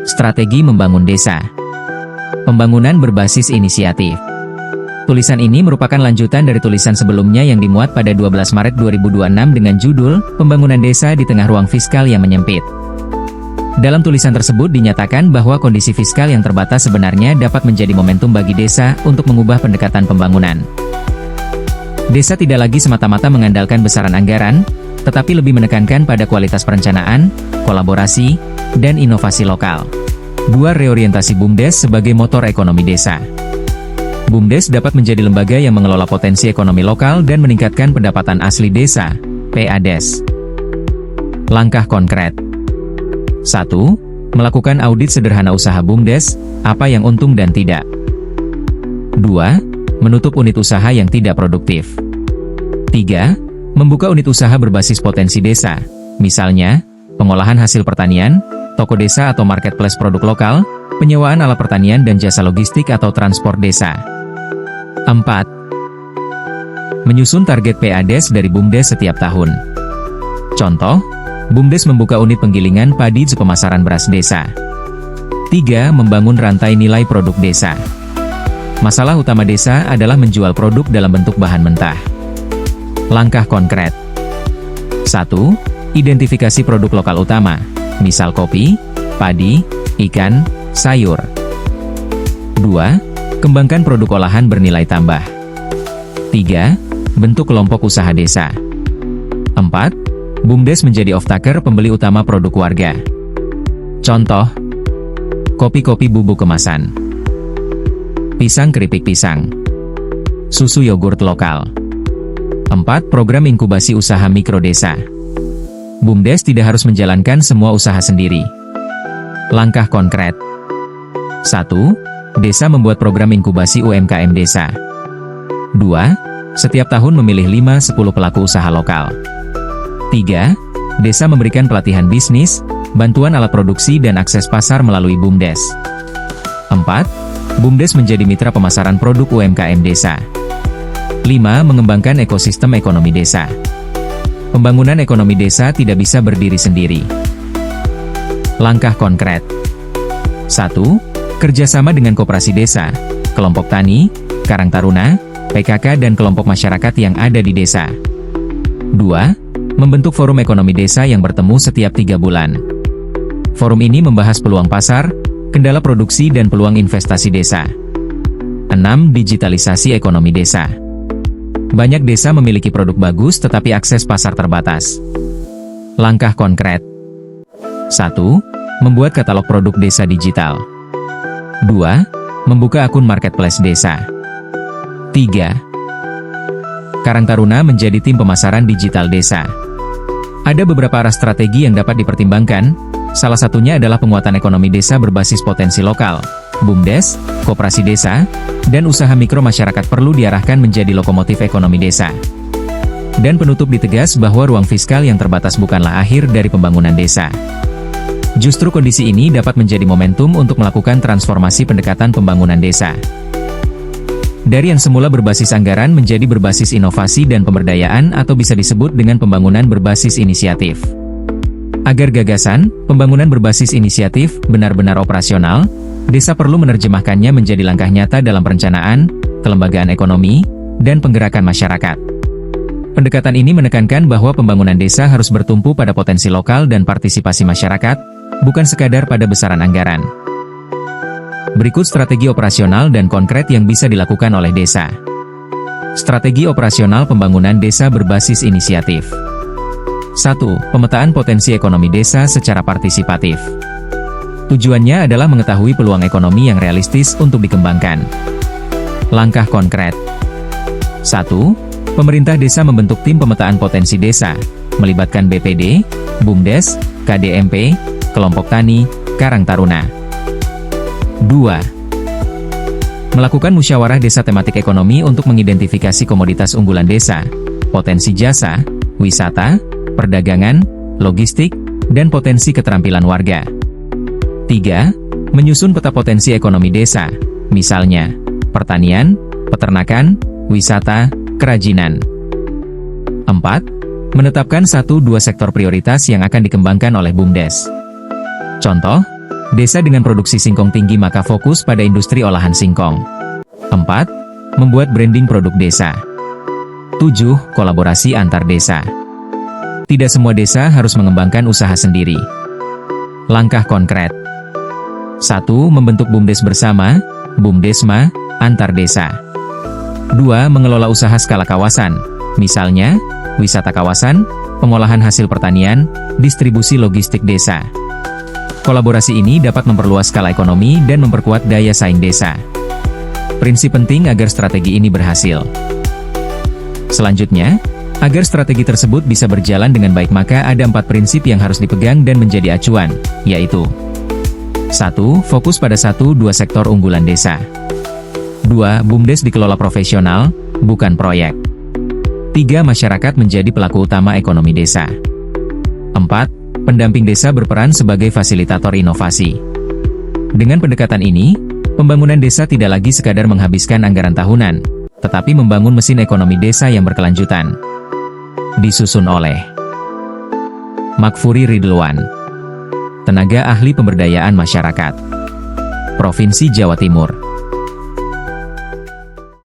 Strategi membangun desa. Pembangunan berbasis inisiatif. Tulisan ini merupakan lanjutan dari tulisan sebelumnya yang dimuat pada 12 Maret 2026 dengan judul, Pembangunan Desa di Tengah Ruang Fiskal yang Menyempit. Dalam tulisan tersebut dinyatakan bahwa kondisi fiskal yang terbatas sebenarnya dapat menjadi momentum bagi desa untuk mengubah pendekatan pembangunan. Desa tidak lagi semata-mata mengandalkan besaran anggaran, tetapi lebih menekankan pada kualitas perencanaan, kolaborasi, dan inovasi lokal. 2. Reorientasi BUMDes sebagai motor ekonomi desa. BUMDes dapat menjadi lembaga yang mengelola potensi ekonomi lokal dan meningkatkan pendapatan asli desa, PADES. Langkah konkret. 1. Melakukan audit sederhana usaha BUMDes, apa yang untung dan tidak. 2. Menutup unit usaha yang tidak produktif. 3. Membuka unit usaha berbasis potensi desa, misalnya, pengolahan hasil pertanian, toko desa atau marketplace produk lokal, penyewaan alat pertanian dan jasa logistik atau transport desa. 4. Menyusun target PADES dari BUMDes setiap tahun. Contoh, BUMDes membuka unit penggilingan padi di pemasaran beras desa. 3. Membangun rantai nilai produk desa. Masalah utama desa adalah menjual produk dalam bentuk bahan mentah. Langkah konkret. 1. Identifikasi produk lokal utama, misal kopi, padi, ikan, sayur. 2. Kembangkan produk olahan bernilai tambah. 3. Bentuk kelompok usaha desa. 4. BUMDes menjadi off-taker pembeli utama produk warga. Contoh, kopi-kopi bubuk kemasan, pisang keripik pisang, susu yogurt lokal. 4. Program inkubasi usaha mikro desa. BUMDes tidak harus menjalankan semua usaha sendiri. Langkah konkret. 1. Desa membuat program inkubasi UMKM desa. 2. Setiap tahun memilih 5-10 pelaku usaha lokal. 3. Desa memberikan pelatihan bisnis, bantuan alat produksi dan akses pasar melalui BUMDes. 4. BUMDes menjadi mitra pemasaran produk UMKM desa. 5. Mengembangkan ekosistem ekonomi desa. Pembangunan ekonomi desa tidak bisa berdiri sendiri. Langkah konkret. 1. Kerjasama dengan koperasi desa, kelompok tani, karang taruna, PKK dan kelompok masyarakat yang ada di desa. 2. Membentuk forum ekonomi desa yang bertemu setiap 3 bulan. Forum ini membahas peluang pasar, kendala produksi dan peluang investasi desa. 6. Digitalisasi ekonomi desa. Banyak desa memiliki produk bagus tetapi akses pasar terbatas. Langkah konkret. 1. Membuat katalog produk desa digital. 2. Membuka akun marketplace desa. 3. Karang Taruna menjadi tim pemasaran digital desa. Ada beberapa arah strategi yang dapat dipertimbangkan, salah satunya adalah penguatan ekonomi desa berbasis potensi lokal. BUMDes, koperasi desa, dan usaha mikro masyarakat perlu diarahkan menjadi lokomotif ekonomi desa. Dan penutup ditegas bahwa ruang fiskal yang terbatas bukanlah akhir dari pembangunan desa. Justru kondisi ini dapat menjadi momentum untuk melakukan transformasi pendekatan pembangunan desa. Dari yang semula berbasis anggaran menjadi berbasis inovasi dan pemberdayaan atau bisa disebut dengan pembangunan berbasis inisiatif. Agar gagasan, pembangunan berbasis inisiatif, benar-benar operasional, desa perlu menerjemahkannya menjadi langkah nyata dalam perencanaan, kelembagaan ekonomi, dan penggerakan masyarakat. Pendekatan ini menekankan bahwa pembangunan desa harus bertumpu pada potensi lokal dan partisipasi masyarakat, bukan sekadar pada besaran anggaran. Berikut strategi operasional dan konkret yang bisa dilakukan oleh desa. Strategi operasional pembangunan desa berbasis inisiatif. 1. Pemetaan potensi ekonomi desa secara partisipatif. Tujuannya adalah mengetahui peluang ekonomi yang realistis untuk dikembangkan. Langkah konkret. 1. Pemerintah desa membentuk tim pemetaan potensi desa, melibatkan BPD, BUMDes, KDMP, kelompok tani, Karang Taruna. 2. Melakukan musyawarah desa tematik ekonomi untuk mengidentifikasi komoditas unggulan desa, potensi jasa, wisata, perdagangan, logistik, dan potensi keterampilan warga. 3. Menyusun peta potensi ekonomi desa, misalnya, pertanian, peternakan, wisata, kerajinan. 4. Menetapkan 1-2 sektor prioritas yang akan dikembangkan oleh BUMDes. Contoh, Desa dengan produksi singkong tinggi maka fokus pada industri olahan singkong. 4. Membuat branding produk desa. 7. Kolaborasi antar desa. Tidak semua desa harus mengembangkan usaha sendiri. Langkah konkret. 1. Membentuk BUMDes bersama, BUMDesma, antar desa. 2. Mengelola usaha skala kawasan, misalnya, wisata kawasan, pengolahan hasil pertanian, distribusi logistik desa. Kolaborasi ini dapat memperluas skala ekonomi dan memperkuat daya saing desa. Prinsip penting agar strategi ini berhasil. Selanjutnya, agar strategi tersebut bisa berjalan dengan baik maka ada 4 prinsip yang harus dipegang dan menjadi acuan, yaitu 1. Fokus pada 1-2 sektor unggulan desa. 2. BUMDes dikelola profesional, bukan proyek. 3. Masyarakat menjadi pelaku utama ekonomi desa. 4. Pendamping desa berperan sebagai fasilitator inovasi. Dengan pendekatan ini, pembangunan desa tidak lagi sekadar menghabiskan anggaran tahunan, tetapi membangun mesin ekonomi desa yang berkelanjutan. Disusun oleh Makfuri Ridlwan, Tenaga Ahli Pemberdayaan Masyarakat, Provinsi Jawa Timur.